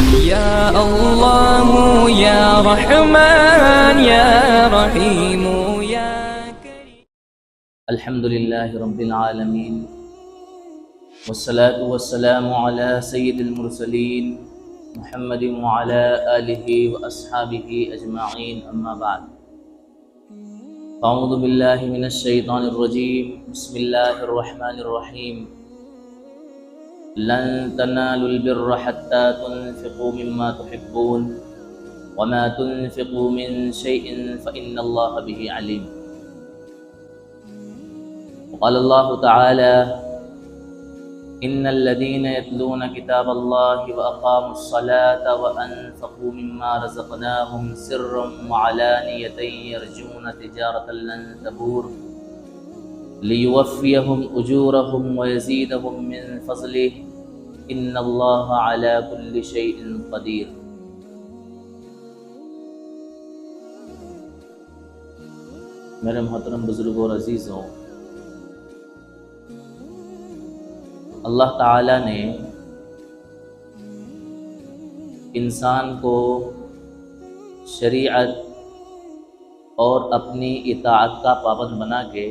يا الله يا رحمن يا رحيم يا كريم. الحمد لله رب العالمين والصلاة والسلام على سيد المرسلين محمد وعلى آله وأصحابه أجمعين، أما بعد. أعوذ بالله من الشيطان الرجيم. بسم الله الرحمن الرحيم. لن تنالوا البر حتى تنفقوا مما تحبون وما تنفقوا من شيء فإن الله به عليم. وقال الله تعالى: إن الذين يتلون كتاب الله وأقاموا الصلاة وأنفقوا مما رزقناهم سرا وعلانية يرجون تجارة لن تبور ليوفيهم أجورهم ويزيدهم من فضله إن الله على كل شيء قدير. میرے محترم بزرگوں اور عزیزوں، اللہ تعالیٰ نے انسان کو شریعت اور اپنی اطاعت کا پابند بنا کے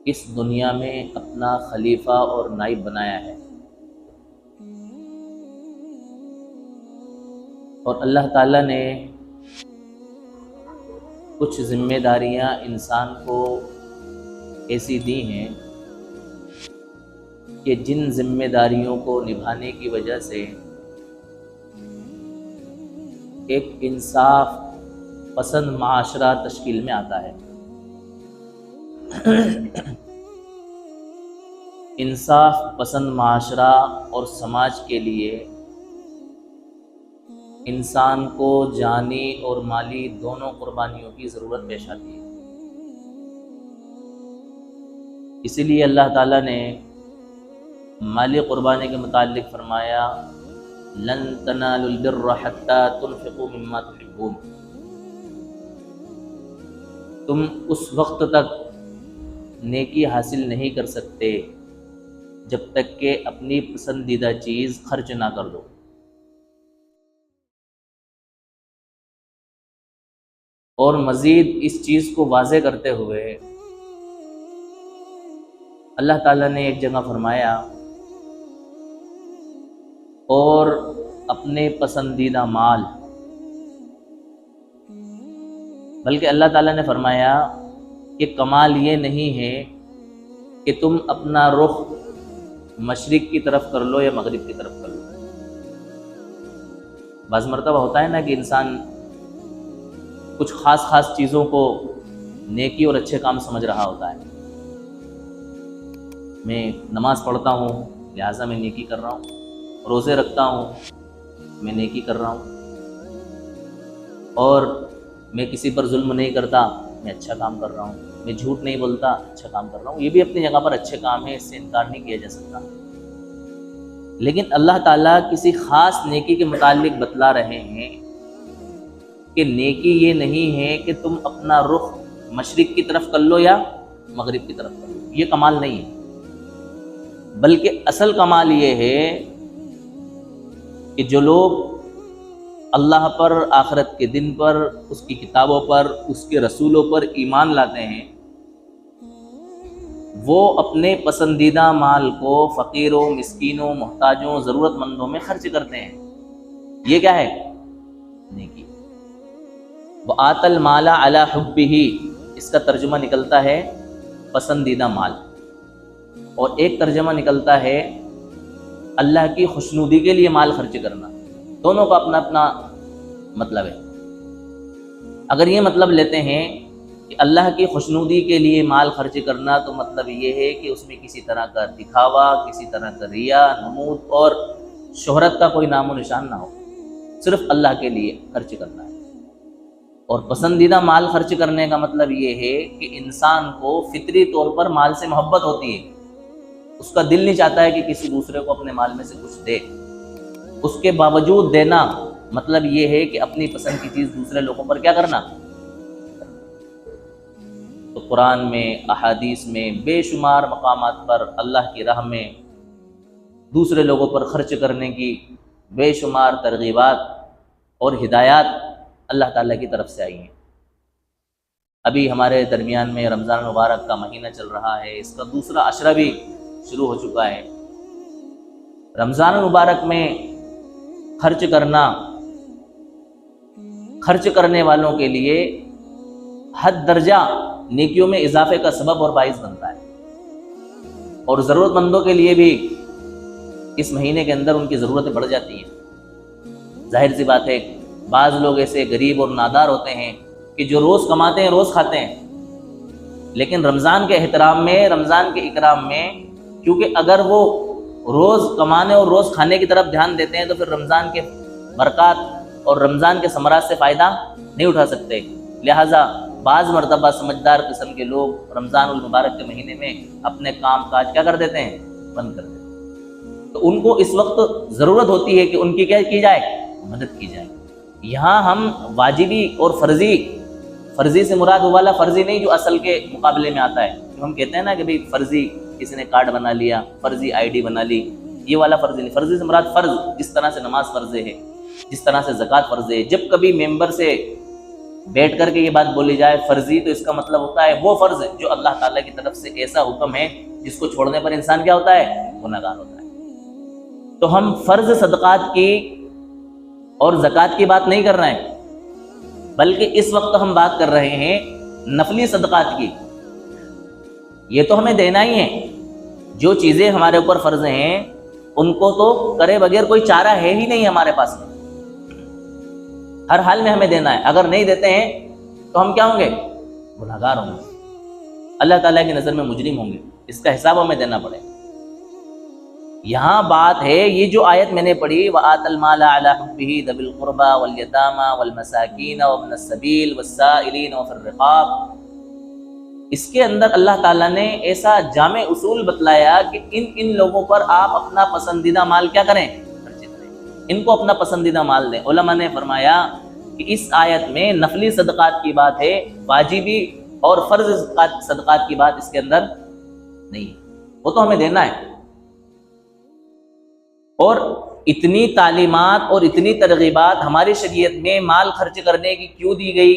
اس دنیا میں اپنا خلیفہ اور نائب بنایا ہے، اور اللہ تعالیٰ نے کچھ ذمہ داریاں انسان کو ایسی دی ہیں کہ جن ذمہ داریوں کو نبھانے کی وجہ سے ایک انصاف پسند معاشرہ تشکیل میں آتا ہے۔ انصاف پسند معاشرہ اور سماج کے لیے انسان کو جانی اور مالی دونوں قربانیوں کی ضرورت پیش آتی ہے۔ اسی لیے اللہ تعالیٰ نے مالی قربانی کے متعلق فرمایا: لن تنالوا البر حتى تنفقوا مما تحبون۔ تم اس وقت تک نیکی حاصل نہیں کر سکتے جب تک کہ اپنی پسندیدہ چیز خرچ نہ کر دو۔ اور مزید اس چیز کو واضح کرتے ہوئے اللہ تعالیٰ نے ایک جگہ فرمایا: اور اپنے پسندیدہ مال، بلکہ اللہ تعالیٰ نے فرمایا کہ کمال یہ نہیں ہے کہ تم اپنا رخ مشرق کی طرف کر لو یا مغرب کی طرف کر لو۔ بعض مرتبہ ہوتا ہے نا کہ انسان کچھ خاص چیزوں کو نیکی اور اچھے کام سمجھ رہا ہوتا ہے۔ میں نماز پڑھتا ہوں لہٰذا میں نیکی کر رہا ہوں، روزے رکھتا ہوں میں نیکی کر رہا ہوں، اور میں کسی پر ظلم نہیں کرتا میں اچھا کام کر رہا ہوں، میں جھوٹ نہیں بولتا اچھا کام کر رہا ہوں۔ یہ بھی اپنی جگہ پر اچھے کام ہے، اس سے انکار نہیں کیا جا سکتا، لیکن اللہ تعالیٰ کسی خاص نیکی کے متعلق بتلا رہے ہیں کہ نیکی یہ نہیں ہے کہ تم اپنا رخ مشرق کی طرف کر لو یا مغرب کی طرف کر لو، یہ کمال نہیں ہے، بلکہ اصل کمال یہ ہے کہ جو لوگ اللہ پر، آخرت کے دن پر، اس کی کتابوں پر، اس کے رسولوں پر ایمان لاتے ہیں، وہ اپنے پسندیدہ مال کو فقیروں، مسکینوں، محتاجوں، ضرورت مندوں میں خرچ کرتے ہیں۔ یہ کیا ہے؟ نیکی۔ وَآتَى الْمَالَ عَلَى حُبِّهِ، اس کا ترجمہ نکلتا ہے پسندیدہ مال، اور ایک ترجمہ نکلتا ہے اللہ کی خوشنودی کے لیے مال خرچ کرنا۔ دونوں کا اپنا اپنا مطلب ہے۔ اگر یہ مطلب لیتے ہیں کہ اللہ کی خوشنودی کے لیے مال خرچ کرنا، تو مطلب یہ ہے کہ اس میں کسی طرح کا دکھاوا، کسی طرح کا ریا، نمود اور شہرت کا کوئی نام و نشان نہ ہو، صرف اللہ کے لیے خرچ کرنا ہے۔ اور پسندیدہ مال خرچ کرنے کا مطلب یہ ہے کہ انسان کو فطری طور پر مال سے محبت ہوتی ہے، اس کا دل نہیں چاہتا ہے کہ کسی دوسرے کو اپنے مال میں سے کچھ دے، اس کے باوجود دینا مطلب یہ ہے کہ اپنی پسند کی چیز دوسرے لوگوں پر کیا کرنا۔ تو قرآن میں، احادیث میں بے شمار مقامات پر اللہ کی راہ میں دوسرے لوگوں پر خرچ کرنے کی بے شمار ترغیبات اور ہدایات اللہ تعالیٰ کی طرف سے آئی ہیں۔ ابھی ہمارے درمیان میں رمضان المبارک کا مہینہ چل رہا ہے، اس کا دوسرا عشرہ بھی شروع ہو چکا ہے۔ رمضان المبارک میں خرچ کرنے والوں کے لیے حد درجہ نیکیوں میں اضافے کا سبب اور باعث بنتا ہے، اور ضرورت مندوں کے لیے بھی اس مہینے کے اندر ان کی ضرورتیں بڑھ جاتی ہیں۔ ظاہر سی بات ہے، بعض لوگ ایسے غریب اور نادار ہوتے ہیں کہ جو روز کماتے ہیں روز کھاتے ہیں، لیکن رمضان کے احترام میں، رمضان کے اکرام میں، کیونکہ اگر وہ روز کمانے اور روز کھانے کی طرف دھیان دیتے ہیں تو پھر رمضان کے برکات اور رمضان کے ثمرات سے فائدہ نہیں اٹھا سکتے۔ لہٰذا بعض مرتبہ سمجھدار قسم کے لوگ رمضان المبارک کے مہینے میں اپنے کام کاج کیا کر دیتے ہیں؟ بند کر دیتے ہیں۔ تو ان کو اس وقت ضرورت ہوتی ہے کہ ان کی کیا کی جائے؟ مدد کی جائے۔ یہاں ہم واجبی اور فرضی سے مراد وہ والا فرضی نہیں جو اصل کے مقابلے میں آتا ہے، جو ہم کہتے ہیں نا کہ بھئی فرضی کسی نے کارڈ بنا لیا، فرضی آئی ڈی بنا لی، یہ والا فرضی نہیں۔ فرضی سے مراد فرض، جس طرح سے نماز فرض ہے، جس طرح سے زکوٰۃ فرض ہے۔ جب کبھی ممبر سے بیٹھ کر کے یہ بات بولی جائے فرضی، تو اس کا مطلب ہوتا ہے وہ فرض جو اللہ تعالیٰ کی طرف سے ایسا حکم ہے جس کو چھوڑنے پر انسان کیا ہوتا ہے؟ گنہگار ہوتا ہے۔ تو ہم فرض صدقات کی اور زکوٰۃ کی بات نہیں کر رہے ہیں، بلکہ اس وقت ہم بات کر رہے ہیں نفلی صدقات کی۔ یہ تو ہمیں دینا ہی ہے، جو چیزیں ہمارے اوپر فرض ہیں ان کو تو کرے بغیر کوئی چارہ ہے ہی نہیں ہمارے پاس میں، ہر حال میں ہمیں دینا ہے۔ اگر نہیں دیتے ہیں تو ہم کیا ہوں گے؟ گنہگار ہوں گے، اللہ تعالیٰ کی نظر میں مجرم ہوں گے، اس کا حساب ہمیں دینا پڑے۔ یہاں بات ہے، یہ جو آیت میں نے پڑھی وَآتَ الْمَالَ عَلَىٰ حُبِّهِ ذَوِي الْقُرْبَى وَالْيَتَامَى وَالْمَسَاكِينَ وَابْنَ السَّبِيلِ وَالسَّائِلِينَ وَفِي الرِّقَابِ، اس کے اندر اللہ تعالیٰ نے ایسا جامع اصول بتلایا کہ ان لوگوں پر آپ اپنا پسندیدہ مال کیا کریں؟ خرچ کریں، ان کو اپنا پسندیدہ مال دیں۔ علماء نے فرمایا کہ اس آیت میں نفلی صدقات کی بات ہے، واجبی اور فرض صدقات کی بات اس کے اندر نہیں ہے، وہ تو ہمیں دینا ہے۔ اور اتنی تعلیمات اور اتنی ترغیبات ہماری شریعت میں مال خرچ کرنے کی کیوں دی گئی؟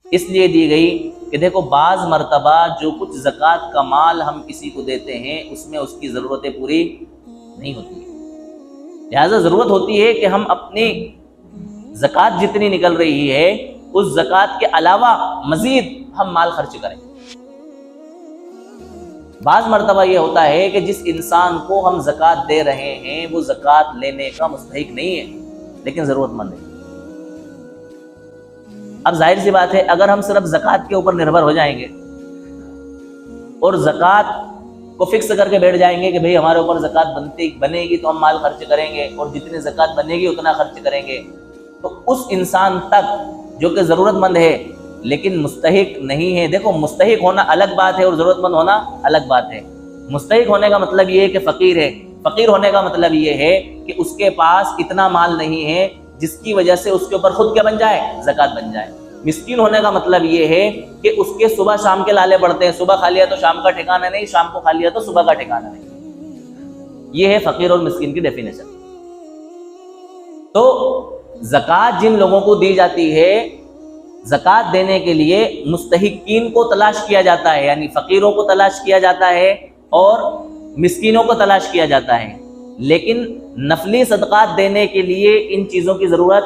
اس لیے دی گئی کہ دیکھو بعض مرتبہ جو کچھ زکوٰۃ کا مال ہم کسی کو دیتے ہیں اس میں اس کی ضرورتیں پوری نہیں ہوتی، لہٰذا ضرورت ہوتی ہے کہ ہم اپنی زکوٰۃ جتنی نکل رہی ہے اس زکوٰۃ کے علاوہ مزید ہم مال خرچ کریں۔ بعض مرتبہ یہ ہوتا ہے کہ جس انسان کو ہم زکوٰۃ دے رہے ہیں وہ زکوٰۃ لینے کا مستحق نہیں ہے لیکن ضرورت مند ہے۔ اب ظاہر سی بات ہے، اگر ہم صرف زکوٰۃ کے اوپر نربھر ہو جائیں گے اور زکوٰۃ کو فکس کر کے بیٹھ جائیں گے کہ بھئی ہمارے اوپر زکوٰۃ بنے گی تو ہم مال خرچ کریں گے اور جتنی زکوٰۃ بنے گی اتنا خرچ کریں گے، تو اس انسان تک جو کہ ضرورت مند ہے لیکن مستحق نہیں ہے۔ دیکھو مستحق ہونا الگ بات ہے اور ضرورت مند ہونا الگ بات ہے۔ مستحق ہونے کا مطلب یہ ہے کہ فقیر ہے، فقیر ہونے کا مطلب یہ ہے کہ اس کے پاس اتنا مال نہیں ہے جس کی وجہ سے اس کے اوپر خود کیا بن جائے؟ زکوٰۃ بن جائے۔ مسکین ہونے کا مطلب یہ ہے کہ اس کے صبح شام کے لالے پڑتے ہیں، صبح کھا لیا تو شام کا ٹھکانہ نہیں، شام کو کھا لیا تو صبح کا ٹھکانہ نہیں۔ یہ ہے فقیر اور مسکین کی ڈیفینیشن۔ تو زکوٰۃ جن لوگوں کو دی جاتی ہے، زکوٰۃ دینے کے لیے مستحقین کو تلاش کیا جاتا ہے، یعنی فقیروں کو تلاش کیا جاتا ہے اور مسکینوں کو تلاش کیا جاتا ہے، لیکن نفلی صدقات دینے کے لیے ان چیزوں کی ضرورت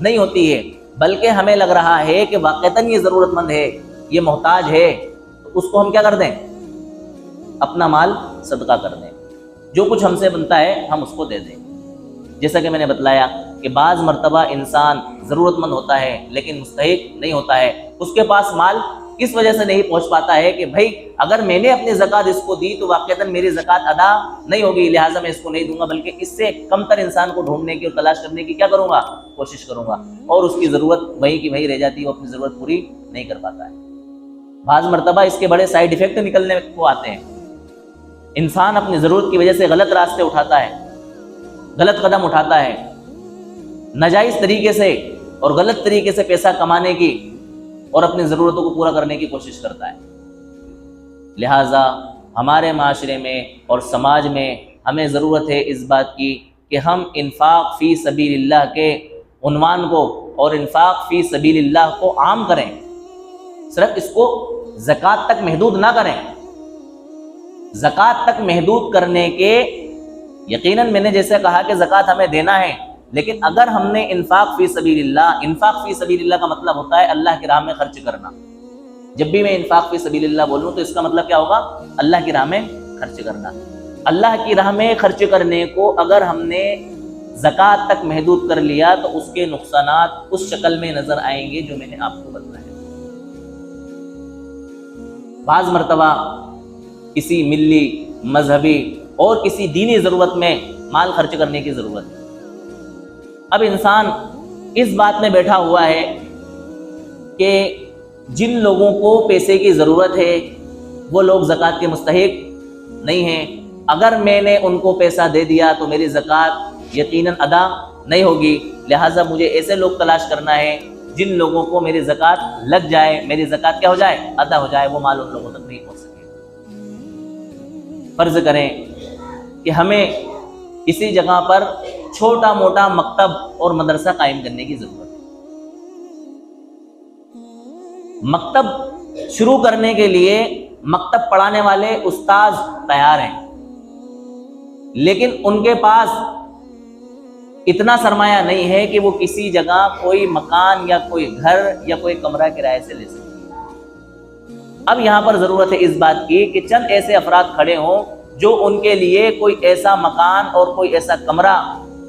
نہیں ہوتی ہے، بلکہ ہمیں لگ رہا ہے کہ واقعتاً یہ ضرورت مند ہے، یہ محتاج ہے، تو اس کو ہم کیا کر دیں؟ اپنا مال صدقہ کر دیں، جو کچھ ہم سے بنتا ہے ہم اس کو دے دیں۔ جیسا کہ میں نے بتلایا کہ بعض مرتبہ انسان ضرورت مند ہوتا ہے لیکن مستحق نہیں ہوتا ہے، اس کے پاس مال اس وجہ سے نہیں پہنچ پاتا ہے کہ بھائی اگر میں نے اپنی زکوٰۃ اس کو دی تو واقعتاً میری زکوٰۃ ادا نہیں ہوگی، لہٰذا میں اس کو نہیں دوں گا، بلکہ اس سے کم تر انسان کو ڈھونڈنے کی اور تلاش کرنے کی کیا کروں گا؟ کوشش کروں گا، اور اس کی ضرورت وہیں کی وہیں رہ جاتی ہے، وہ اپنی ضرورت پوری نہیں کر پاتا ہے۔ بعض مرتبہ اس کے بڑے سائیڈ ایفیکٹ نکلنے کو آتے ہیں، انسان اپنی ضرورت کی وجہ سے غلط راستے اٹھاتا ہے، غلط قدم اٹھاتا ہے، ناجائز طریقے سے اور غلط طریقے سے پیسہ کمانے کی اور اپنی ضرورتوں کو پورا کرنے کی کوشش کرتا ہے۔ لہٰذا ہمارے معاشرے میں اور سماج میں ہمیں ضرورت ہے اس بات کی کہ ہم انفاق فی سبیل اللہ کے عنوان کو اور انفاق فی سبیل اللہ کو عام کریں، صرف اس کو زکوٰۃ تک محدود نہ کریں۔ زکوٰۃ تک محدود کرنے کے یقیناً میں نے جیسے کہا کہ زکوٰۃ ہمیں دینا ہے، لیکن اگر ہم نے انفاق فی سبیل اللہ، انفاق فی سبیل اللہ کا مطلب ہوتا ہے اللہ کی راہ میں خرچ کرنا۔ جب بھی میں انفاق فی سبیل اللہ بولوں تو اس کا مطلب کیا ہوگا؟ اللہ کی راہ میں خرچ کرنا۔ اللہ کی راہ میں خرچ کرنے کو اگر ہم نے زکوٰۃ تک محدود کر لیا تو اس کے نقصانات اس شکل میں نظر آئیں گے جو میں نے آپ کو بتایا۔ بعض مرتبہ کسی ملی، مذہبی اور کسی دینی ضرورت میں مال خرچ کرنے کی ضرورت ہے۔ اب انسان اس بات میں بیٹھا ہوا ہے کہ جن لوگوں کو پیسے کی ضرورت ہے وہ لوگ زکوٰۃ کے مستحق نہیں ہیں، اگر میں نے ان کو پیسہ دے دیا تو میری زکوٰۃ یقیناً ادا نہیں ہوگی، لہٰذا مجھے ایسے لوگ تلاش کرنا ہے جن لوگوں کو میری زکوٰۃ لگ جائے، میری زکوٰۃ کیا ہو جائے؟ ادا ہو جائے، وہ مال ان لوگوں تک نہیں پہنچ سکے۔ فرض کریں کہ ہمیں کسی جگہ پر چھوٹا موٹا مکتب اور مدرسہ قائم کرنے کی ضرورت ہے۔ مکتب شروع کرنے کے لیے مکتب پڑھانے والے استاذ تیار ہیں، لیکن ان کے پاس اتنا سرمایہ نہیں ہے کہ وہ کسی جگہ کوئی مکان یا کوئی گھر یا کوئی کمرہ کرائے سے لے سکے۔ اب یہاں پر ضرورت ہے اس بات کی کہ چند ایسے افراد کھڑے ہوں جو ان کے لیے کوئی ایسا مکان اور کوئی ایسا کمرہ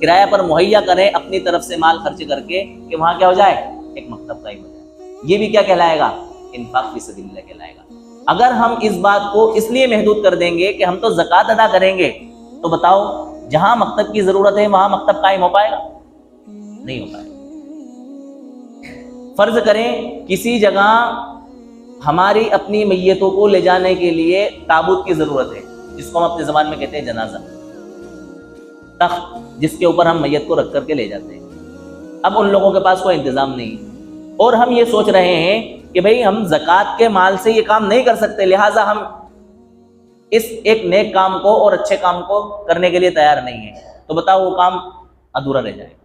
کرایہ پر مہیا کریں اپنی طرف سے مال خرچ کر کے کہ وہاں کیا ہو جائے؟ ایک مکتب قائم ہو جائے۔ یہ بھی کیا کہلائے گا؟ انفاق فی سبیل اللہ کہلائے گا۔ اگر ہم اس بات کو اس لیے محدود کر دیں گے کہ ہم تو زکوٰۃ ادا کریں گے، تو بتاؤ جہاں مکتب کی ضرورت ہے وہاں مکتب قائم ہو پائے گا؟ نہیں ہو پائے گا۔ فرض کریں کسی جگہ ہماری اپنی میتوں کو لے جانے کے لیے تابوت کی ضرورت ہے، جس کو ہم اپنی زبان میں کہتے ہیں جنازہ، تخت جس کے اوپر ہم میت کو رکھ کر کے لے جاتے ہیں۔ اب ان لوگوں کے پاس کوئی انتظام نہیں، اور ہم یہ سوچ رہے ہیں کہ بھئی ہم زکوٰۃ کے مال سے یہ کام نہیں کر سکتے، لہٰذا ہم اس ایک نیک کام کو اور اچھے کام کو کرنے کے لیے تیار نہیں ہیں، تو بتاؤ وہ کام ادھورا رہ جائے گا۔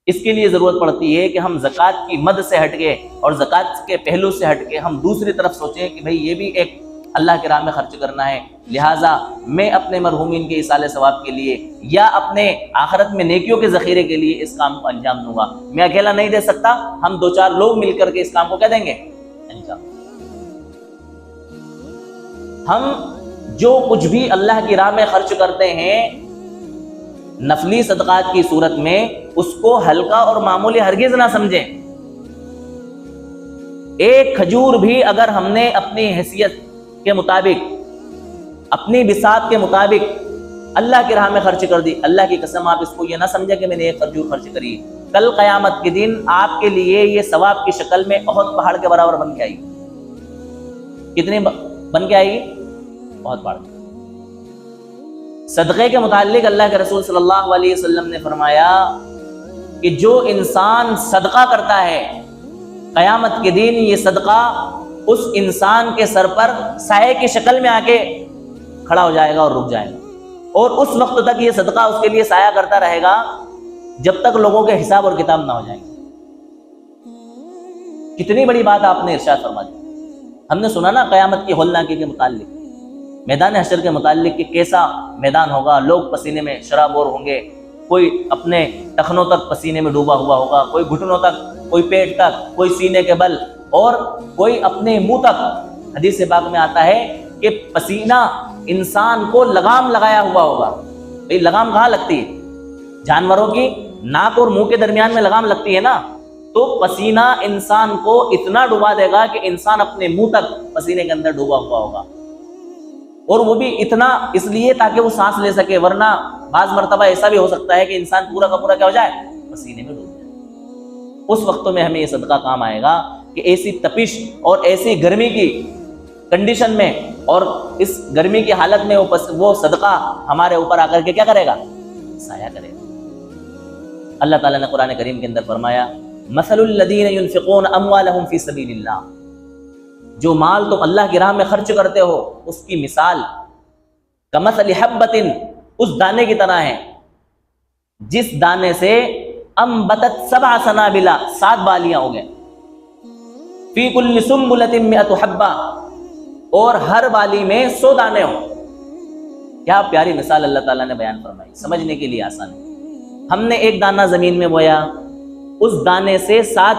اس کے لیے ضرورت پڑتی ہے کہ ہم زکوٰۃ کی مد سے ہٹ کے اور زکوٰۃ کے پہلو سے ہٹ کے ہم دوسری طرف سوچیں کہ بھئی یہ بھی ایک اللہ کی راہ میں خرچ کرنا ہے، لہٰذا میں اپنے مرحومین کے ایصال ثواب کے لیے یا اپنے آخرت میں نیکیوں کے ذخیرے کے لیے اس کام کو انجام دوں گا۔ میں اکیلا نہیں دے سکتا، ہم دو چار لوگ مل کر کے اس کام کو کیا دیں گے؟ انجام۔ ہم جو کچھ بھی اللہ کی راہ میں خرچ کرتے ہیں نفلی صدقات کی صورت میں، اس کو ہلکا اور معمولی ہرگز نہ سمجھیں۔ ایک کھجور بھی اگر ہم نے اپنی حیثیت کے مطابق، اپنی بساط کے مطابق اللہ کی راہ میں خرچ کر دی، اللہ کی قسم آپ اس کو یہ نہ سمجھیں کہ میں نے ایک کھجور خرچ کری، کل قیامت کے دن آپ کے لیے یہ ثواب کی شکل میں احد پہاڑ کے برابر بن کے آئے گی۔ کتنی بن کے آئے گی؟ بہت بڑھ۔ صدقے کے متعلق اللہ کے رسول صلی اللہ علیہ وسلم نے فرمایا کہ جو انسان صدقہ کرتا ہے قیامت کے دن یہ صدقہ اس انسان کے سر پر سائے کی شکل میں آ کے کھڑا ہو جائے گا اور رک جائے گا، اور اس وقت تک یہ صدقہ اس کے لیے سایہ کرتا رہے گا جب تک لوگوں کے حساب اور کتاب نہ ہو جائیں گے۔ کتنی بڑی بات آپ نے ارشاد فرما دی۔ ہم نے سنا نا قیامت کی ہولناکی کے متعلق، میدان حشر کے متعلق کہ کیسا میدان ہوگا، لوگ پسینے میں شرابور ہوں گے، کوئی اپنے ٹخنوں تک پسینے میں ڈوبا ہوا ہوگا، کوئی گھٹنوں تک، کوئی پیٹ تک، کوئی سینے کے بل، اور کوئی اپنے منہ تک۔ حدیث پاک میں آتا ہے کہ پسینہ انسان کو لگام لگایا ہوا ہوگا۔ بھئی لگام کہاں لگتی ہے؟ جانوروں کی ناک اور منہ کے درمیان میں لگام لگتی ہے نا، تو پسینہ انسان کو اتنا ڈوبا دے گا کہ انسان اپنے منہ تک پسینے کے اندر ڈوبا ہوا ہوگا، اور وہ بھی اتنا اس لیے تاکہ وہ سانس لے سکے، ورنہ بعض مرتبہ ایسا بھی ہو سکتا ہے کہ انسان پورا کا پورا کیا ہو جائے؟ پسینے میں ڈوب جائے۔ اس وقتوں میں ہمیں یہ صدقہ کام آئے گا کہ ایسی تپش اور ایسی گرمی کی کنڈیشن میں اور اس گرمی کی حالت میں وہ صدقہ ہمارے اوپر آ کر کے کیا کرے گا؟ سایہ کرے گا۔ اللہ تعالیٰ نے قرآن کریم کے اندر فرمایا مثل الذین ينفقون اموالهم فی سبیل اللہ، جو مال تم اللہ کی راہ میں خرچ کرتے ہو اس کی مثال کمثل حبۃ، اس دانے کی طرح ہے، جس دانے سے انبتت 7 سنابلا 7 بالیاں ہو گئے، فی کل سنبلۃ 100 حبہ، اور ہر بالی میں 100 دانے ہوں۔ کیا پیاری مثال اللہ تعالیٰ نے بیان فرمائی، سمجھنے کے لیے آسان ہے۔ ہم نے ایک دانہ زمین میں بویا، اس دانے سے 7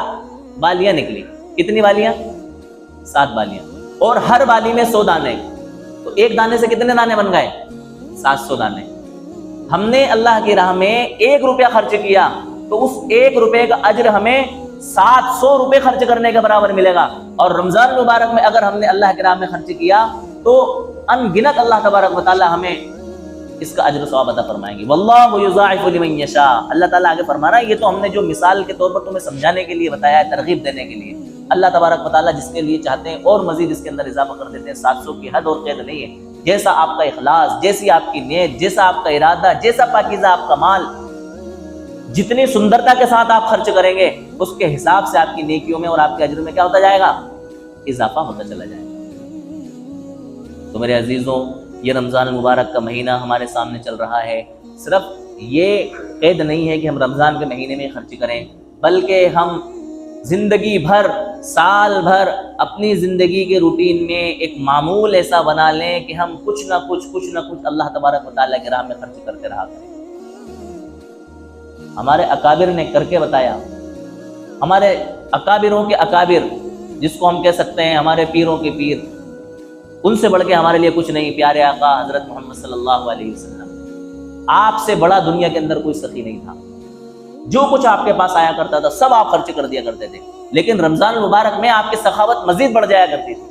بالیاں نکلی۔ کتنی بالیاں؟ 7 بالیاں، اور ہر بالی میں 100 دانے، تو ایک دانے سے کتنے دانے بن گئے؟ 700 دانے۔ ہم نے اللہ کی راہ میں 1 روپیہ خرچ کیا تو اس 1 روپے کا اجر ہمیں 700 روپے خرچ کرنے کے برابر ملے گا، اور رمضان مبارک میں اگر ہم نے اللہ کی راہ میں خرچ کیا تو ان گنت اللہ تبارک و تعالی ہمیں اس کا اجر و ثواب عطا فرمائیں گے۔ واللہ یضاعف لمن یشاء، اللہ تعالیٰ آگے فرما رہا ہے یہ تو ہم نے جو مثال کے طور پر تمہیں سمجھانے کے لیے بتایا ہے، ترغیب دینے کے لیے، اللہ تبارک و تعالیٰ جس کے لیے چاہتے ہیں اور مزید اس کے اندر اضافہ کر دیتے ہیں۔ 700 کی حد اور قید نہیں ہے، جیسا آپ کا اخلاص، جیسی آپ کی نیت، جیسا آپ کا ارادہ، جیسا پاکیزہ آپ کا مال، جتنی سندرتا کے ساتھ آپ خرچ کریں گے اس کے حساب سے آپ کی نیکیوں میں اور آپ کے اجر میں کیا ہوتا جائے گا؟ اضافہ ہوتا چلا جائے گا۔ تو میرے عزیزوں، یہ رمضان المبارک کا مہینہ ہمارے سامنے چل رہا ہے۔ صرف یہ قید نہیں ہے کہ ہم رمضان کے مہینے میں خرچ کریں، بلکہ ہم زندگی بھر، سال بھر اپنی زندگی کے روٹین میں ایک معمول ایسا بنا لیں کہ ہم کچھ نہ کچھ اللہ تبارک و تعالیٰ کی راہ میں خرچ کرتے رہا کریں۔ ہمارے اکابر نے کر کے بتایا، ہمارے اکابروں کے اکابر، جس کو ہم کہہ سکتے ہیں ہمارے پیروں کے پیر، ان سے بڑھ کے ہمارے لیے کچھ نہیں۔ پیارے آقا حضرت محمد صلی اللہ علیہ وسلم، آپ سے بڑا دنیا کے اندر کوئی سخی نہیں تھا۔ جو کچھ آپ کے پاس آیا کرتا تھا سب آپ خرچ کر دیا کرتے تھے، لیکن رمضان المبارک میں آپ کی سخاوت مزید بڑھ جایا کرتی تھی۔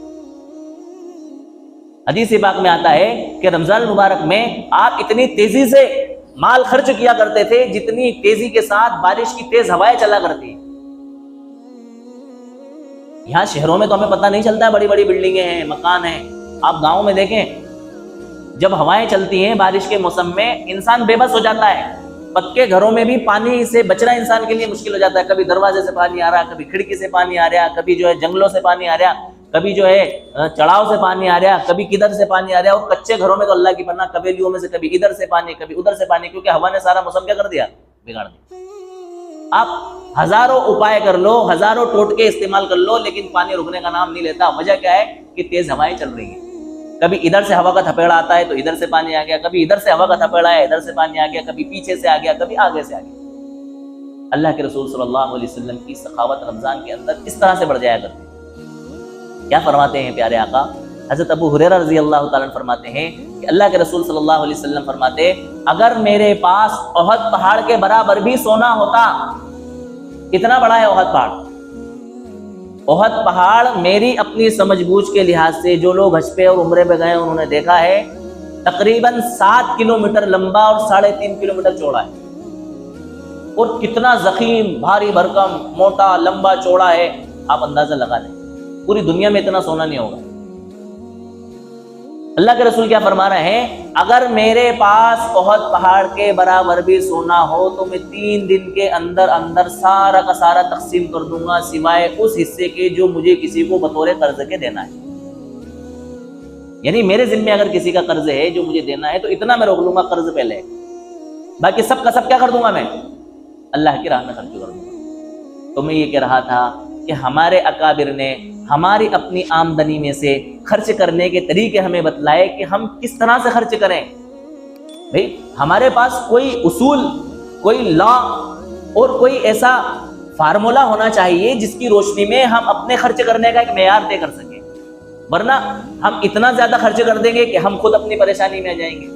حدیث پاک میں آتا ہے کہ رمضان المبارک میں آپ اتنی تیزی سے مال خرچ کیا کرتے تھے جتنی تیزی کے ساتھ بارش کی تیز ہوائیں چلا کرتی ہیں۔ یہاں شہروں میں تو ہمیں پتہ نہیں چلتا ہے، بڑی بڑی بلڈنگیں ہیں، مکان ہیں۔ آپ گاؤں میں دیکھیں، جب ہوائیں چلتی ہیں بارش کے موسم میں انسان بے بس ہو جاتا ہے۔ پکے گھروں میں بھی پانی سے بچنا انسان کے لیے مشکل ہو جاتا ہے، کبھی دروازے سے پانی آ رہا، کبھی کھڑکی سے پانی آ رہا، کبھی جو ہے جنگلوں سے پانی آ رہا، کبھی جو ہے چڑھاؤ سے پانی آ رہا، کبھی کدھر سے پانی آ رہا۔ اور کچے گھروں میں تو اللہ کی پناہ قبیلیوں میں سے کبھی ادھر سے پانی، کبھی ادھر سے پانی، کیونکہ ہوا نے سارا موسم کیا کر دیا؟ بگاڑ دیا۔ آپ ہزاروں اپائے کر لو، ہزاروں ٹوٹکے استعمال کر لو، لیکن پانی رکنے کا نام نہیں لیتا۔ وجہ کیا ہے؟ کہ تیز ہوائیں چل رہی ہیں۔ کبھی ادھر سے ہوا کا تھپیڑا آتا ہے تو ادھر سے پانی آ گیا، کبھی ادھر سے ہوا کا تھپیڑا آیا ادھر سے پانی آ گیا، کبھی پیچھے سے آ گیا، کبھی آگے سے آ گیا۔ اللہ کے رسول صلی اللہ علیہ وسلم کی سخاوت رمضان کے اندر اس طرح سے بڑھ جایا کرتی ہے۔ کیا فرماتے ہیں پیارے آقا؟ حضرت ابو ہریرہ رضی اللہ تعالیٰ عنہ فرماتے ہیں کہ اللہ کے رسول صلی اللہ علیہ وسلم فرماتے، اگر میرے پاس احد پہاڑ کے برابر بھی سونا ہوتا، کتنا بڑا ہے احد پہاڑ؟ احد پہاڑ میری اپنی سمجھ بوجھ کے لحاظ سے، جو لوگ حج پہ اور عمرے پہ گئے انہوں نے دیکھا ہے، تقریباً 7 کلومیٹر لمبا اور 3.5 کلومیٹر چوڑا ہے، اور کتنا ضخیم، بھاری بھرکم، موٹا، لمبا چوڑا ہے، آپ اندازہ لگا لیں۔ پوری دنیا میں اتنا سونا نہیں ہوگا۔ اللہ کے رسول کیا فرما رہے ہیں؟ اگر میرے پاس احد پہاڑ کے برابر بھی سونا ہو تو میں 3 دن کے اندر اندر سارا کا سارا تقسیم کر دوں گا، سوائے اس حصے کے جو مجھے کسی کو بطور قرض کے دینا ہے۔ یعنی میرے ذمہ اگر کسی کا قرض ہے جو مجھے دینا ہے تو اتنا میں روک لوں گا قرض پہلے، باقی سب کا سب کیا کر دوں گا؟ میں اللہ کی راہ میں خرچ کر دوں گا۔ تو میں یہ کہہ رہا تھا کہ ہمارے اکابر نے ہماری اپنی آمدنی میں سے خرچ کرنے کے طریقے ہمیں بتلائے کہ ہم کس طرح سے خرچ کریں۔ بھئی ہمارے پاس کوئی اصول، کوئی لا اور کوئی ایسا فارمولا ہونا چاہیے جس کی روشنی میں ہم اپنے خرچ کرنے کا ایک معیار طے کر سکیں، ورنہ ہم اتنا زیادہ خرچ کر دیں گے کہ ہم خود اپنی پریشانی میں آ جائیں گے۔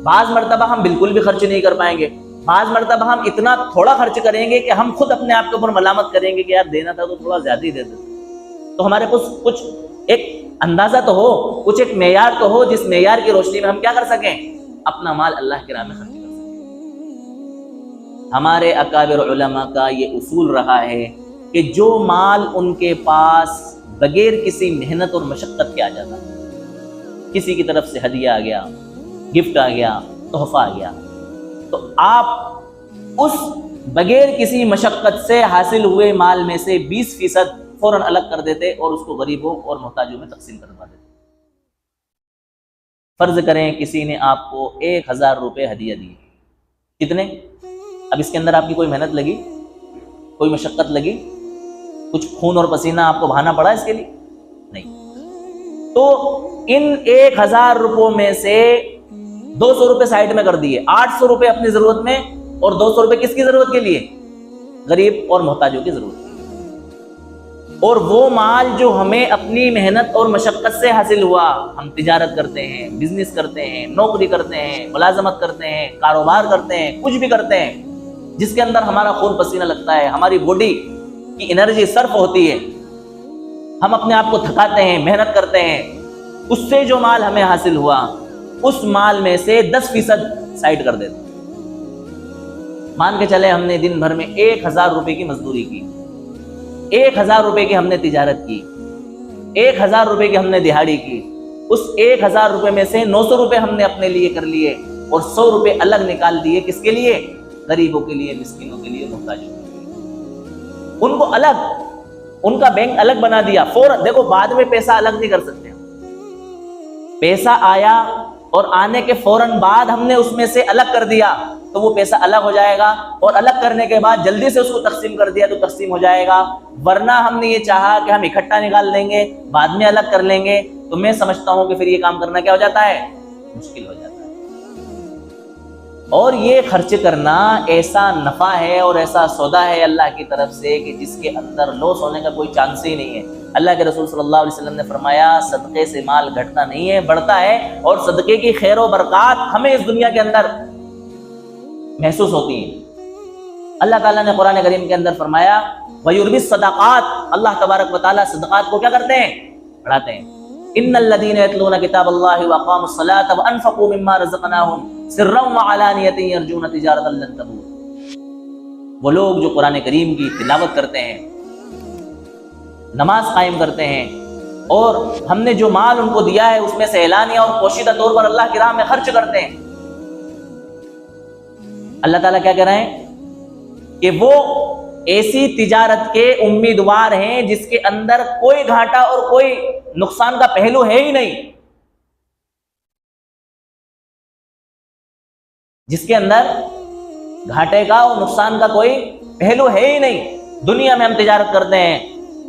بعض مرتبہ ہم بالکل بھی خرچ نہیں کر پائیں گے، بعض مرتبہ ہم اتنا تھوڑا خرچ کریں گے کہ ہم خود اپنے آپ کے اوپر ملامت کریں گے کہ یار دینا تھا تو تھوڑا زیادہ ہی دے دیتے۔ تو ہمارے پاس کچھ ایک اندازہ تو ہو، کچھ ایک معیار تو ہو جس معیار کی روشنی میں ہم کیا کر سکیں؟ اپنا مال اللہ کی راہ میں خرچ کر سکیں۔ ہمارے اکابر علماء کا یہ اصول رہا ہے کہ جو مال ان کے پاس بغیر کسی محنت اور مشقت کے آ جاتا، کسی کی طرف سے ہدیہ آ گیا، گفٹ آ گیا، تحفہ آ گیا، تو آپ اس بغیر کسی مشقت سے حاصل ہوئے مال میں سے 20% فوراً الگ کر دیتے اور اس کو غریبوں اور محتاجوں میں تقسیم کروا دیتے۔ فرض کریں کسی نے آپ کو 1000 روپے ہدیہ دیے، کتنے؟ اب اس کے اندر آپ کی کوئی محنت لگی، کوئی مشقت لگی، کچھ خون اور پسینہ آپ کو بہانا پڑا اس کے لیے؟ نہیں۔ تو ان 1000 روپوں میں سے 200 روپے سائڈ میں کر دیے، 800 روپے اپنی ضرورت میں، اور 200 روپے کس کی ضرورت کے لیے؟ غریب اور محتاجوں کی ضرورت کے لیے۔ اور وہ مال جو ہمیں اپنی محنت اور مشقت سے حاصل ہوا، ہم تجارت کرتے ہیں، بزنس کرتے ہیں، نوکری کرتے ہیں، ملازمت کرتے ہیں، کاروبار کرتے ہیں، کچھ بھی کرتے ہیں، جس کے اندر ہمارا خون پسینہ لگتا ہے، ہماری باڈی کی انرجی صرف ہوتی ہے، ہم اپنے آپ کو تھکاتے ہیں، محنت کرتے ہیں، اس سے جو مال ہمیں حاصل ہوا اس مال میں سے 10% سائڈ کر دیتے ہیں۔ مان کے چلے ہم نے دن بھر میں 1000 روپے کی مزدوری کی، 1000 روپے کی ہم نے تجارت کی، 1000 روپے کی ہم نے دہاڑی کی، اس 1000 روپے میں سے 900 روپے ہم نے اپنے لیے کر لیے اور 100 روپے الگ نکال دیے، کس کے لیے؟ غریبوں کے لیے، مسکینوں کے لیے، محتاجوں کے لیے۔ ان کو الگ، ان کا بینک الگ بنا دیا فوراً۔ دیکھو بعد میں پیسہ الگ نہیں کر سکتے، پیسہ آیا اور آنے کے فوراً بعد ہم نے اس میں سے الگ کر دیا تو وہ پیسہ الگ ہو جائے گا، اور الگ کرنے کے بعد جلدی سے اس کو تقسیم کر دیا تو تقسیم ہو جائے گا۔ ورنہ ہم نے یہ چاہا کہ ہم اکٹھا نکال لیں گے بعد میں الگ کر لیں گے، تو میں سمجھتا ہوں کہ پھر یہ کام کرنا کیا ہو جاتا ہے؟ مشکل ہو جاتا ہے۔ اور یہ خرچ کرنا ایسا نفع ہے اور ایسا سودا ہے اللہ کی طرف سے کہ جس کے اندر لاس ہونے کا کوئی چانس ہی نہیں ہے۔ اللہ کے رسول صلی اللہ علیہ وسلم نے فرمایا صدقے سے مال گھٹتا نہیں ہے، بڑھتا ہے، اور صدقے کی خیر و برکات ہمیں اس دنیا کے اندر محسوس ہوتی ہیں۔ اللہ تعالیٰ نے قرآن کریم کے اندر فرمایا وَيُرْبِي الصَّدَقَاتِ، اللہ تبارک و تعالیٰ صدقات کو کیا کرتے ہیں؟ بڑھاتے ہیں۔ إِنَّ الَّذِينَ يَتْلُونَ كِتَابَ اللَّهِ وَأَقَامُوا الصَّلَاةَ وَأَنفَقُوا مِمَّا رَزَقْنَاهُمْ سِرًّا وَعَلَانِيَةً يَرْجُونَ تِجَارَةً لَّن تَبُورَ، وہ لوگ جو قرآن کریم کی تلاوت کرتے ہیں، نماز قائم کرتے ہیں، اور ہم نے جو مال ان کو دیا ہے اس میں سے اعلانیہ اور پوشیدہ طور پر اللہ کی راہ میں خرچ کرتے ہیں۔ اللہ تعالیٰ کیا کہہ رہے ہیں کہ وہ ایسی تجارت کے امیدوار ہیں جس کے اندر کوئی گھاٹا اور کوئی نقصان کا پہلو ہے ہی نہیں، جس کے اندر گھاٹے کا اور نقصان کا کوئی پہلو ہے ہی نہیں۔ دنیا میں ہم تجارت کرتے ہیں،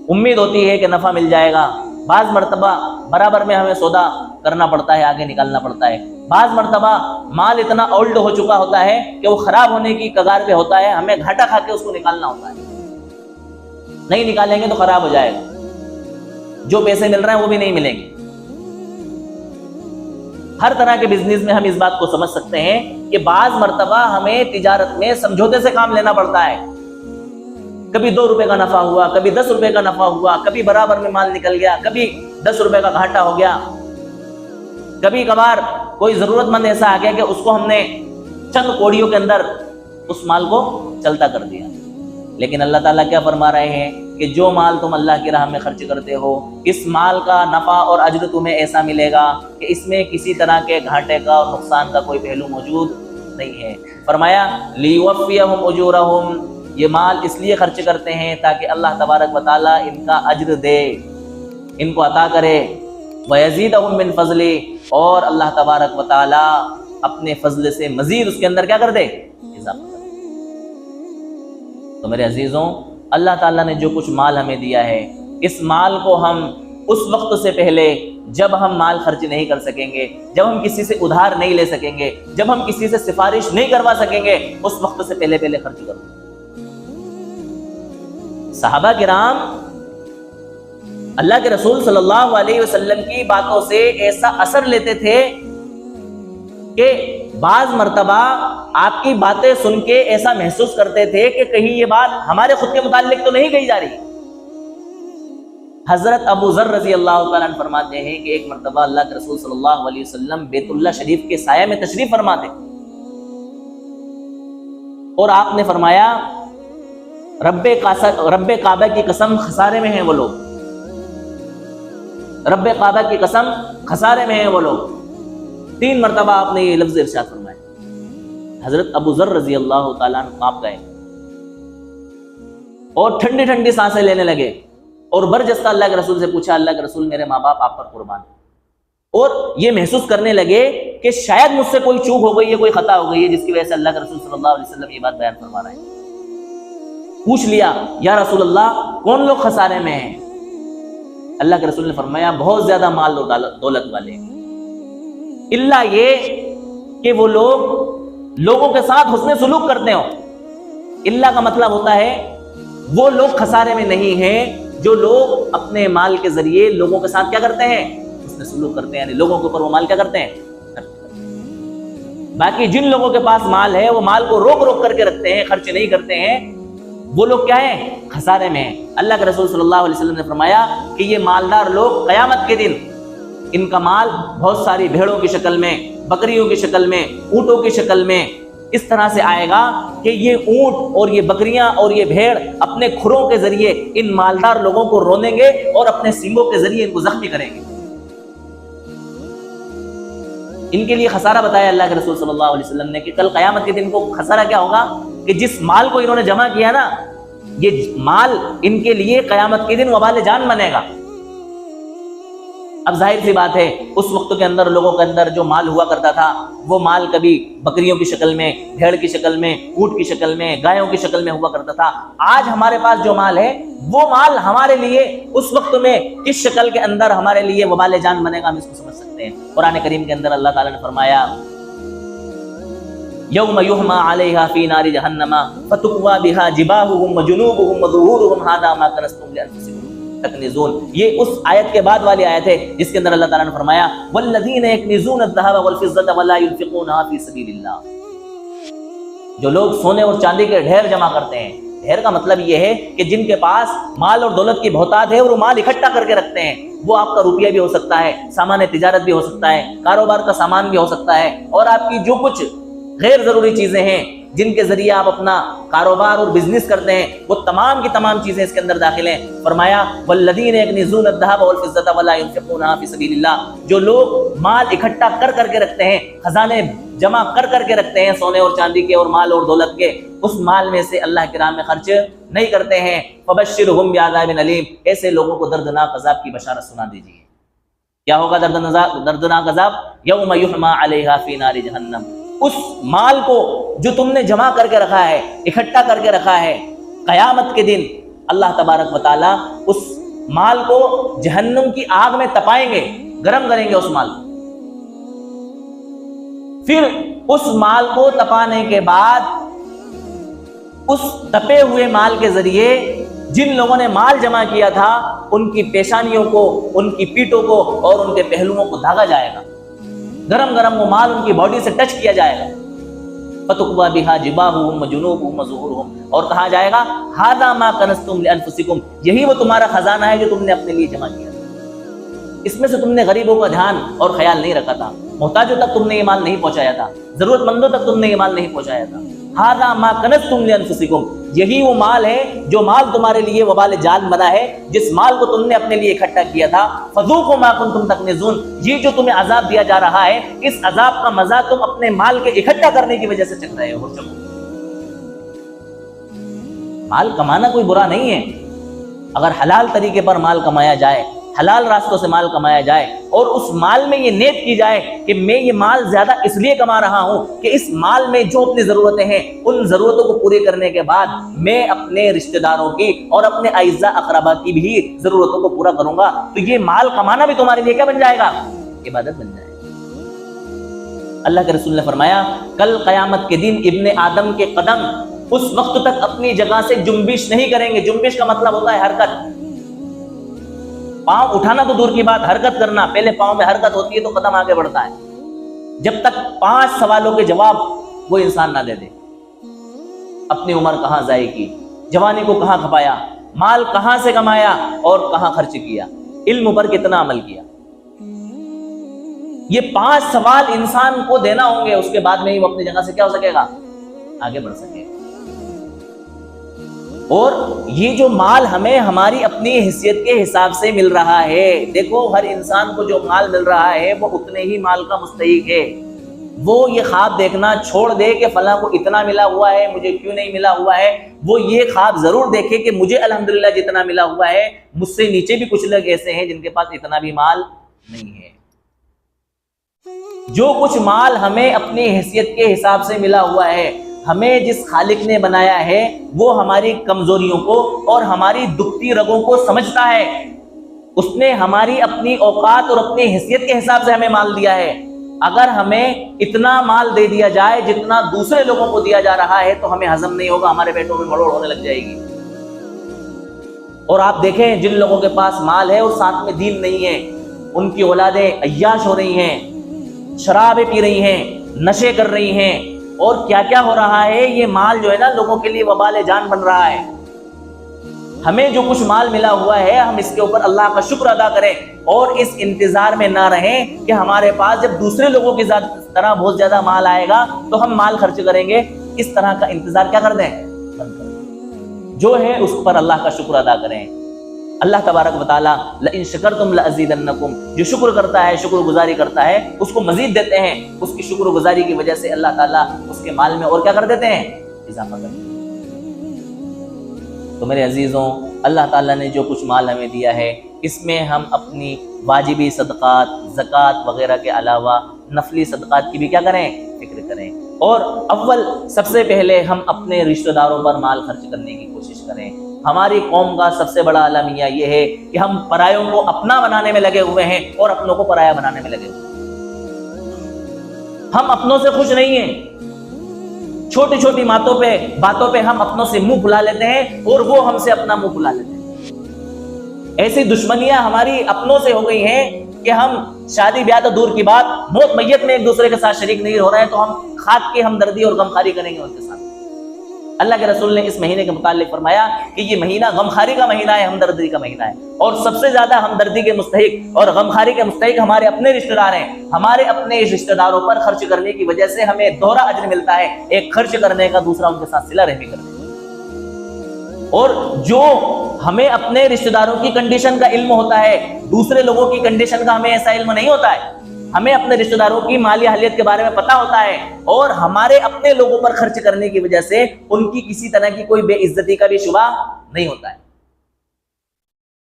امید ہوتی ہے کہ نفع مل جائے گا، بعض مرتبہ برابر میں ہمیں سودا کرنا پڑتا ہے، آگے نکالنا پڑتا ہے، بعض مرتبہ مال اتنا اولڈ ہو چکا ہوتا ہے کہ وہ خراب ہونے کی کگار پہ ہوتا ہے، ہمیں گھاٹا کھا کے اس کو نکالنا ہوتا ہے، نہیں نکالیں گے تو خراب ہو جائے گا، جو پیسے مل رہے ہیں وہ بھی نہیں ملیں گے۔ ہر طرح کے بزنس میں ہم اس بات کو سمجھ سکتے ہیں کہ بعض مرتبہ ہمیں تجارت میں سمجھوتے سے کام لینا پڑتا ہے، کبھی 2 روپے کا نفع ہوا، کبھی 10 روپے کا نفع ہوا، کبھی برابر میں مال نکل گیا، کبھی 10 روپے کا گھاٹا ہو گیا، کبھی کبھار کوئی ضرورت مند ایسا آ گیا کہ اس کو ہم نے چند کوڑیوں کے اندر اس مال کو چلتا کر دیا۔ لیکن اللہ تعالیٰ کیا فرما رہے ہیں کہ جو مال تم اللہ کی راہ میں خرچ کرتے ہو، اس مال کا نفع اور اجر تمہیں ایسا ملے گا کہ اس میں کسی طرح کے گھاٹے کا اور نقصان کا کوئی پہلو موجود نہیں ہے۔ فرمایا لیوفیہم اجورہم، یہ مال اس لیے خرچ کرتے ہیں تاکہ اللہ تبارک و تعالیٰ ان کا اجر دے، ان کو عطا کرے، وَيَزِيدَهُم مِّن فَضْلِهِ، اور اللہ تبارک و تعالیٰ اپنے فضل سے مزید اس کے اندر کیا کر دے؟ اضافہ کر دے۔ تو میرے عزیزوں، اللہ تعالیٰ نے جو کچھ مال ہمیں دیا ہے، اس مال کو ہم اس وقت سے پہلے جب ہم مال خرچ نہیں کر سکیں گے، جب ہم کسی سے ادھار نہیں لے سکیں گے، جب ہم کسی سے سفارش نہیں کروا سکیں گے، اس وقت سے پہلے خرچ کرو۔ صحابہ کرام اللہ کے رسول صلی اللہ علیہ وسلم کی باتوں سے ایسا اثر لیتے تھے کہ بعض مرتبہ آپ کی باتیں سن کے ایسا محسوس کرتے تھے کہ کہیں یہ بات ہمارے خود کے متعلق تو نہیں کہی جا رہی۔ حضرت ابو ذر رضی اللہ تعالیٰ عنہ فرماتے ہیں کہ ایک مرتبہ اللہ کے رسول صلی اللہ علیہ وسلم بیت اللہ شریف کے سایہ میں تشریف فرما تھے، اور آپ نے فرمایا رب کعبہ کی قسم خسارے میں ہیں وہ لوگ، رب کعبہ کی قسم خسارے میں ہیں وہ لوگ۔ 3 مرتبہ آپ نے یہ لفظ ارشاد فرمایا۔ حضرت ابو ذر رضی اللہ تعالیٰ عنہ کانپ گئے اور ٹھنڈی ٹھنڈی سانسیں لینے لگے، اور برجستہ اللہ کے رسول سے پوچھا اللہ کے رسول میرے ماں باپ آپ پر قربان ہیں، اور یہ محسوس کرنے لگے کہ شاید مجھ سے کوئی چوک ہو گئی ہے، کوئی خطا ہو گئی ہے، جس کی وجہ سے اللہ کے رسول صلی اللہ علیہ وسلم یہ بات بیان فرما رہے ہیں۔ پوچھ لیا یا رسول اللہ کون لوگ خسارے میں ہیں؟ اللہ کے رسول نے فرمایا بہت زیادہ مال اور دولت والے، الا یہ کہ وہ لوگ لوگوں کے ساتھ حسن سلوک کرتے ہوں۔ الا کا مطلب ہوتا ہے وہ لوگ خسارے میں نہیں ہیں جو لوگ اپنے مال کے ذریعے لوگوں کے ساتھ کیا کرتے ہیں؟ حسن سلوک کرتے ہیں، یعنی لوگوں کے اوپر وہ مال کیا کرتے ہیں؟ باقی جن لوگوں کے پاس مال ہے وہ مال کو روک روک کر کے رکھتے ہیں، خرچ نہیں کرتے ہیں، وہ لوگ کیا ہیں؟ خسارے میں ہیں۔ اللہ کے رسول صلی اللہ علیہ وسلم نے فرمایا کہ یہ مالدار لوگ قیامت کے دن ان کا مال بہت ساری بھیڑوں کی شکل میں، بکریوں کی شکل میں، اونٹوں کی شکل میں اس طرح سے آئے گا کہ یہ اونٹ اور یہ بکریاں اور یہ بھیڑ اپنے کھروں کے ذریعے ان مالدار لوگوں کو رونیں گے اور اپنے سینگوں کے ذریعے ان کو زخمی کریں گے۔ ان کے لیے خسارہ بتایا اللہ کے رسول صلی اللہ علیہ وسلم نے کہ کل قیامت کے دن کو خسارہ کیا ہوگا کہ جس مال کو انہوں نے جمع کیا نا، یہ مال ان کے لیے قیامت کے دن وبال جان بنے گا۔ اب ظاہر سی بات ہے اس وقت کے اندر لوگوں کے اندر جو مال ہوا کرتا تھا وہ مال کبھی بکریوں کی شکل میں، بھیڑ کی شکل میں، اونٹ کی شکل میں، گایوں کی شکل میں ہوا کرتا تھا۔ آج ہمارے پاس جو مال ہے وہ مال ہمارے لیے اس وقت میں کس شکل کے اندر ہمارے لیے وبال جان بنے گا، ہم اس کو سمجھ سکتے ہیں۔ قرآن کریم کے اندر اللہ تعالیٰ نے فرمایا یوم یحما علیہا فی نار جہنم فتکوی بہا جباہہم وجنوبہم وظہورہم ھذا ما کنزتم لانفسکم تکنزون۔ یہ اس آیت کے بعد والی آیت ہے جس کے اندر اللہ تعالیٰ نے فرمایا والذین یکنزون الذھب والفضة ولا ينفقونها فی سبیل اللہ۔ جو لوگ سونے اور چاندی کے ڈھیر جمع کرتے ہیں، ڈھیر کا مطلب یہ ہے کہ جن کے پاس مال اور دولت کی بہتات ہے اور وہ مال اکٹھا کر کے رکھتے ہیں، وہ آپ کا روپیہ بھی ہو سکتا ہے، سامان تجارت بھی ہو سکتا ہے، کاروبار کا سامان بھی ہو سکتا ہے، اور آپ کی جو کچھ غیر ضروری چیزیں ہیں جن کے ذریعے آپ اپنا کاروبار اور بزنس کرتے ہیں، وہ تمام کی تمام چیزیں اس کے اندر داخل ہیں۔ فرمایا والذین یکنزون الذھب والفضة ولا ينفقونها فی سبیل اللہ۔ جو لوگ مال اکٹھا کر کر کے رکھتے ہیں، خزانے جمع کر کر کے رکھتے ہیں سونے اور چاندی کے اور مال اور دولت کے، اس مال میں سے اللہ کے راہ میں خرچ نہیں کرتے ہیں، فبشرہم بعذاب علیم۔ ایسے لوگوں کو دردناک عذاب کی بشارت سنا دیجیے۔ کیا ہوگا دردناک عذاب؟ یوم یحما علیہا فی نار جہنم۔ اس مال کو جو تم نے جمع کر کے رکھا ہے، اکٹھا کر کے رکھا ہے، قیامت کے دن اللہ تبارک و تعالیٰ اس مال کو جہنم کی آگ میں تپائیں گے، گرم کریں گے اس مال کو۔ پھر اس مال کو تپانے کے بعد اس تپے ہوئے مال کے ذریعے جن لوگوں نے مال جمع کیا تھا ان کی پیشانیوں کو، ان کی پیٹوں کو اور ان کے پہلوؤں کو داغا جائے گا، گرم گرم وہ مال ان کی باڈی سے ٹچ کیا جائے گا۔ فتکوی بہا جباہہم وجنوبہم وظہورہم، اور کہا جائے گا ھذا ما کنزتم لانفسکم، یہی وہ تمہارا خزانہ ہے جو تم نے اپنے لیے جمع کیا تھا، اس میں سے تم نے غریبوں کا دھیان اور خیال نہیں رکھا تھا، محتاجوں تک تم نے یہ مال نہیں پہنچایا تھا، ضرورت مندوں تک تم نے یہ مال نہیں پہنچایا تھا۔ ھذا ما کنزتم لانفسکم، یہی وہ مال ہے جو مال تمہارے لیے وبال جان بنا ہے، جس مال کو تم نے اپنے لیے اکٹھا کیا تھا۔ فذوقوا ما کنتم تکنزون، یہ جو تمہیں عذاب دیا جا رہا ہے اس عذاب کا مزہ تم اپنے مال کے اکٹھا کرنے کی وجہ سے چکھ رہے ہو۔ مال کمانا کوئی برا نہیں ہے، اگر حلال طریقے پر مال کمایا جائے، حلال راستوں سے مال کمایا جائے اور اس مال میں یہ نیت کی جائے کہ میں یہ مال زیادہ اس لیے کما رہا ہوں کہ اس مال میں جو اپنی ضرورتیں ہیں ان ضرورتوں کو پوری کرنے کے بعد میں اپنے رشتہ داروں کی اور اپنے اعزاء اقربا کی بھی ضرورتوں کو پورا کروں گا، تو یہ مال کمانا بھی تمہارے لیے کیا بن جائے گا؟ عبادت بن جائے گا۔ اللہ کے رسول نے فرمایا کل قیامت کے دن ابن آدم کے قدم اس وقت تک اپنی جگہ سے جنبش نہیں کریں گے۔ جنبش کا مطلب ہوتا ہے حرکت، پاؤں اٹھانا تو دور کی بات، حرکت کرنا، پہلے پاؤں میں حرکت ہوتی ہے تو قدم آگے بڑھتا ہے۔ جب تک 5 سوالوں کے جواب وہ انسان نہ دے دے، اپنی عمر کہاں ضائع کی، جوانی کو کہاں کھپایا، مال کہاں سے کمایا اور کہاں خرچ کیا، علم پر کتنا عمل کیا، یہ 5 سوال انسان کو دینا ہوں گے، اس کے بعد میں ہی وہ اپنی جگہ سے کیا ہو سکے گا؟ آگے بڑھ سکے گا۔ اور یہ جو مال ہمیں ہماری اپنی حیثیت کے حساب سے مل رہا ہے، دیکھو ہر انسان کو جو مال مل رہا ہے وہ اتنے ہی مال کا مستحق ہے۔ وہ یہ خواب دیکھنا چھوڑ دے کہ فلاں کو اتنا ملا ہوا ہے مجھے کیوں نہیں ملا ہوا ہے، وہ یہ خواب ضرور دیکھے کہ مجھے الحمدللہ جتنا ملا ہوا ہے، مجھ سے نیچے بھی کچھ لوگ ایسے ہیں جن کے پاس اتنا بھی مال نہیں ہے۔ جو کچھ مال ہمیں اپنی حیثیت کے حساب سے ملا ہوا ہے، ہمیں جس خالق نے بنایا ہے وہ ہماری کمزوریوں کو اور ہماری دکھتی رگوں کو سمجھتا ہے. اس نے ہماری اپنی اوقات اور اپنی حیثیت کے حساب سے ہمیں مال دیا ہے. اگر ہمیں اتنا مال دے دیا جائے جتنا دوسرے لوگوں کو دیا جا رہا ہے تو ہمیں ہضم نہیں ہوگا، ہمارے پیٹوں میں مڑوڑ ہونے لگ جائے گی. اور آپ دیکھیں جن لوگوں کے پاس مال ہے اور ساتھ میں دین نہیں ہے، ان کی اولادیں عیاش ہو رہی ہیں، شرابیں پی رہی ہیں، نشے کر رہی ہیں، اور کیا کیا ہو رہا ہے. یہ مال جو ہے نا لوگوں کے لیے وبال جان بن رہا ہے. ہمیں جو کچھ مال ملا ہوا ہے ہم اس کے اوپر اللہ کا شکر ادا کریں اور اس انتظار میں نہ رہیں کہ ہمارے پاس جب دوسرے لوگوں کی طرح بہت زیادہ مال آئے گا تو ہم مال خرچ کریں گے. اس طرح کا انتظار کیا کر دیں، جو ہے اس پر اللہ کا شکر ادا کریں. اللہ تبارک و تعالیٰ لئن شکرتم لازیدنکم، جو شکر کرتا ہے، شکر گزاری کرتا ہے، اس کو مزید دیتے ہیں. اس کی شکر گزاری کی وجہ سے اللہ تعالیٰ اس کے مال میں اور کیا کر دیتے ہیں، اضافہ کر دیتے ہیں. تو میرے عزیزوں، اللہ تعالیٰ نے جو کچھ مال ہمیں دیا ہے اس میں ہم اپنی واجبی صدقات، زکوٰۃ وغیرہ کے علاوہ نفلی صدقات کی بھی کیا کریں، فکر کریں. اور اول سب سے پہلے ہم اپنے رشتہ داروں پر مال خرچ کرنے کی کوشش کریں. ہماری قوم کا سب سے بڑا المیہ یہ ہے کہ ہم پرایوں کو اپنا بنانے میں لگے ہوئے ہیں اور اپنوں کو پرایا بنانے میں لگے ہوئے ہیں. ہم اپنوں سے خوش نہیں ہیں. چھوٹی چھوٹی باتوں پہ ہم اپنوں سے منہ پھلا لیتے ہیں اور وہ ہم سے اپنا منہ پھلا لیتے ہیں. ایسی دشمنیاں ہماری اپنوں سے ہو گئی ہیں کہ ہم شادی بیاہ تو دور کی بات، موت میت میں ایک دوسرے کے ساتھ شریک نہیں ہو رہے ہیں تو ہم خاک کی ہمدردی اور غمخاری کریں گے ان کے ساتھ. اللہ کے رسول نے اس مہینے کے متعلق فرمایا کہ یہ مہینہ غمخاری کا مہینہ ہے، ہمدردی کا مہینہ ہے، اور سب سے زیادہ ہمدردی کے مستحق اور غمخاری کے مستحق ہمارے اپنے رشتہ دار ہیں. ہمارے اپنے رشتہ داروں پر خرچ کرنے کی وجہ سے ہمیں دوہرا اجر ملتا ہے، ایک خرچ کرنے کا، دوسرا ان کے ساتھ صلہ رحمی کرنے کا. اور جو ہمیں اپنے رشتہ داروں کی کنڈیشن کا علم ہوتا ہے، دوسرے لوگوں کی کنڈیشن کا ہمیں ایسا علم نہیں ہوتا ہے. ہمیں اپنے رشتہ داروں کی مالی حالیت کے بارے میں پتہ ہوتا ہے اور ہمارے اپنے لوگوں پر خرچ کرنے کی وجہ سے ان کی کسی طرح کی کوئی بے عزتی کا بھی شبہ نہیں ہوتا ہے.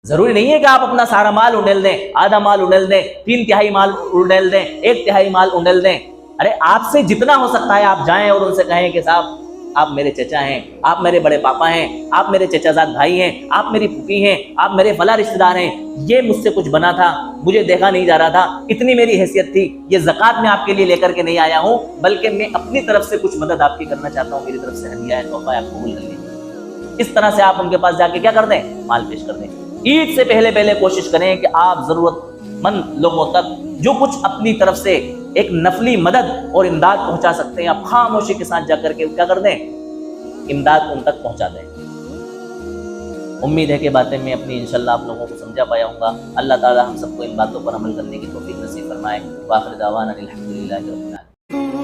ضروری نہیں ہے کہ آپ اپنا سارا مال انڈیل دیں، آدھا مال انڈیل دیں، 3/3 مال انڈیل دیں، 1/3 مال انڈیل دیں. ارے آپ سے جتنا ہو سکتا ہے آپ جائیں اور ان سے کہیں کہ صاحب آپ میرے چچا ہیں، آپ میرے بڑے پاپا ہیں، آپ میرے چچا زاد بھائی ہیں، آپ میری پھوپھی ہیں، آپ میرے فلاں رشتہ دار ہیں، یہ مجھ سے کچھ بنا تھا، مجھے دیکھا نہیں جا رہا تھا، اتنی میری حیثیت تھی، یہ زکوٰۃ میں آپ کے لیے لے کر کے نہیں آیا ہوں بلکہ میں اپنی طرف سے کچھ مدد آپ کی کرنا چاہتا ہوں، میری طرف سے ہدیہ ہے، تحفہ ہے، آپ قبول کر لیجیے. اس طرح سے آپ ان کے پاس جا کے کیا کر دیں، مال پیش کر دیں. عید سے پہلے کوشش کریں کہ آپ ضرورت مند لوگوں تک جو کچھ اپنی طرف سے ایک نفلی مدد اور امداد پہنچا سکتے ہیں آپ خاموشی کے ساتھ جا کر کے کیا کر دیں، امداد ان تک پہنچا دیں. امید ہے کہ باتیں میں اپنی انشاءاللہ آپ لوگوں کو سمجھا پایا ہوں گا. اللہ تعالی ہم سب کو ان باتوں پر عمل کرنے کی توفیق نصیب فرمائے. وآخر دعوانا الحمدللہ رب العالمین.